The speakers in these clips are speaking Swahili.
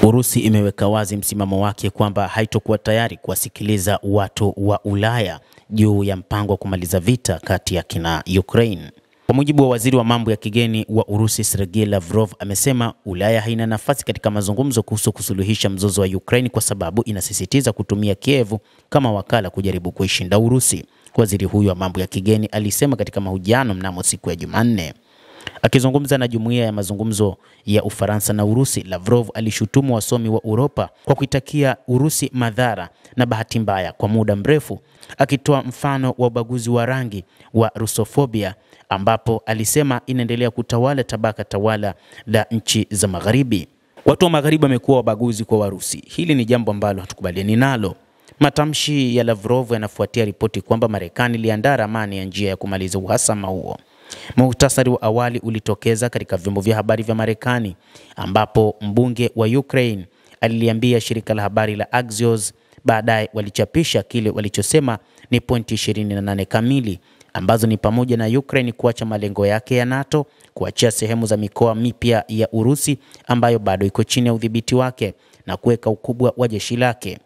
Urusi imeweka wazi msimamo wake kwamba haitokuwa tayari kuwasikiliza watu wa Ulaya juu ya mpango wa kumaliza vita kati yake na Ukraine. Kwa mujibu wa waziri wa mambo ya kigeni wa Urusi Sergei Lavrov, amesema Ulaya haina nafasi katika mazungumzo kuhusu kusuluhisha mzozo wa Ukraine kwa sababu inasisitiza kutumia Kiev kama wakala kujaribu kuishinda Urusi. Waziri huyo wa mambo ya kigeni alisema katika mahojiano mnamo siku ya Jumanne. Akizungumza na jumuiya ya mazungumzo ya Ufaransa na Urusi, Lavrov alishutumu wasomi wa Uropa kwa kuitakia Urusi madhara na bahati mbaya kwa muda mrefu, akitoa mfano wa ubaguzi wa rangi wa Rusofobia, ambapo alisema inaendelea kutawala tabaka tawala la nchi za Magharibi. Watu wa Magharibi wamekuwa wabaguzi kwa Warusi. Hili ni jambo ambalo hatukubaliani nalo. Matamshi ya Lavrov yanafuatia ripoti kwamba Marekani iliandaa ramani ya njia ya kumaliza uhasama huo. Muhtasari wa awali ulitokeza katika vyombo vya habari vya Marekani, ambapo mbunge wa Ukraine aliliambia shirika la habari la Axios. Baadaye walichapisha kile walichosema ni pointi 28 kamili, ambazo ni pamoja na Ukraine kuacha malengo yake ya NATO, kuachia sehemu za mikoa mipya ya Urusi ambayo bado iko chini ya udhibiti wake, na kuweka ukubwa wa jeshi lake.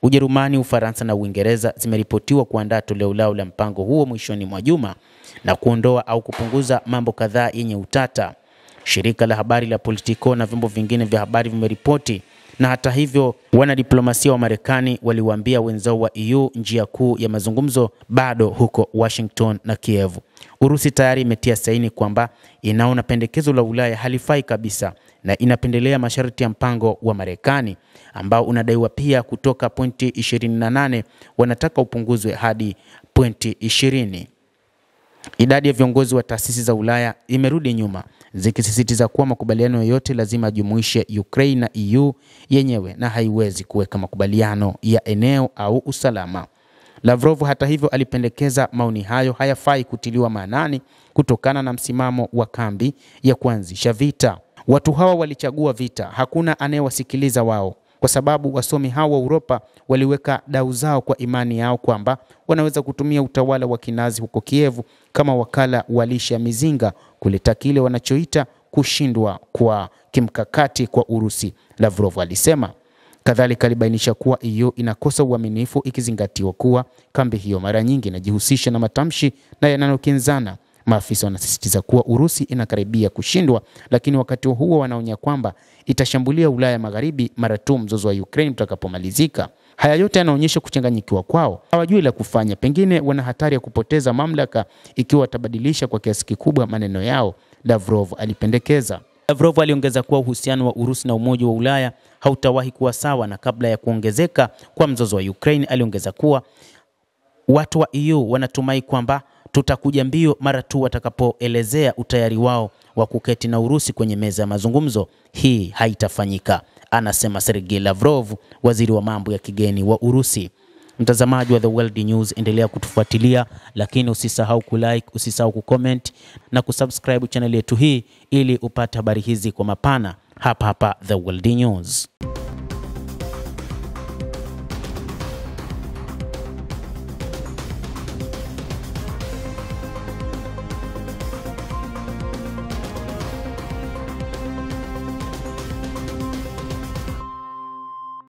Ujerumani, Ufaransa na Uingereza zimeripotiwa kuandaa toleo lao la mpango huo mwishoni mwa juma na kuondoa au kupunguza mambo kadhaa yenye utata. Shirika la habari la Politico na vyombo vingine vya habari vimeripoti. Na hata hivyo, wanadiplomasia wa Marekani waliwaambia wenzao wa EU njia kuu ya mazungumzo bado huko Washington na Kiev. Urusi tayari imetia saini kwamba inaona pendekezo la Ulaya halifai kabisa na inapendelea masharti ya mpango wa Marekani ambao unadaiwa pia kutoka pointi 28 wanataka upunguzwe hadi pointi 20. Idadi ya viongozi wa taasisi za Ulaya imerudi nyuma, zikisisitiza kuwa makubaliano yoyote lazima jumuishe Ukraine na EU yenyewe na haiwezi kuweka makubaliano ya eneo au usalama. Lavrov hata hivyo alipendekeza maoni hayo hayafai kutiliwa maanani kutokana na msimamo wa kambi ya kuanzisha vita. Watu hawa walichagua vita, hakuna anayewasikiliza wao, kwa sababu wasomi hao wa Uropa waliweka dau zao kwa imani yao kwamba wanaweza kutumia utawala wa Kinazi huko Kiev kama wakala wa lishe ya mizinga kuleta kile wanachoita kushindwa kwa kimkakati kwa Urusi, Lavrov alisema. Kadhalika alibainisha kuwa EU inakosa uaminifu ikizingatiwa kuwa kambi hiyo mara nyingi inajihusisha na matamshi na yanayokinzana. Maafisa wanasisitiza kuwa Urusi inakaribia kushindwa, lakini wakati huo wanaonya kwamba itashambulia Ulaya Magharibi mara tu mzozo wa Ukraine utakapomalizika. Haya yote yanaonyesha kuchanganyikiwa kwao. Hawajui la kufanya. Pengine wana hatari ya kupoteza mamlaka ikiwa watabadilisha kwa kiasi kikubwa maneno yao, Lavrov alipendekeza. Lavrov aliongeza kuwa uhusiano wa Urusi na Umoja wa Ulaya hautawahi kuwa sawa, na kabla ya kuongezeka kwa mzozo wa Ukraine aliongeza kuwa watu wa EU wanatumai kwamba tutakuja mbio mara tu watakapoelezea utayari wao wa kuketi na Urusi kwenye meza ya mazungumzo. Hii haitafanyika, anasema Sergei Lavrov, waziri wa mambo ya kigeni wa Urusi. Mtazamaji wa The World News, endelea kutufuatilia, lakini usisahau kulike, usisahau kucomment na kusubscribe channel yetu hii ili upate habari hizi kwa mapana hapa The World News.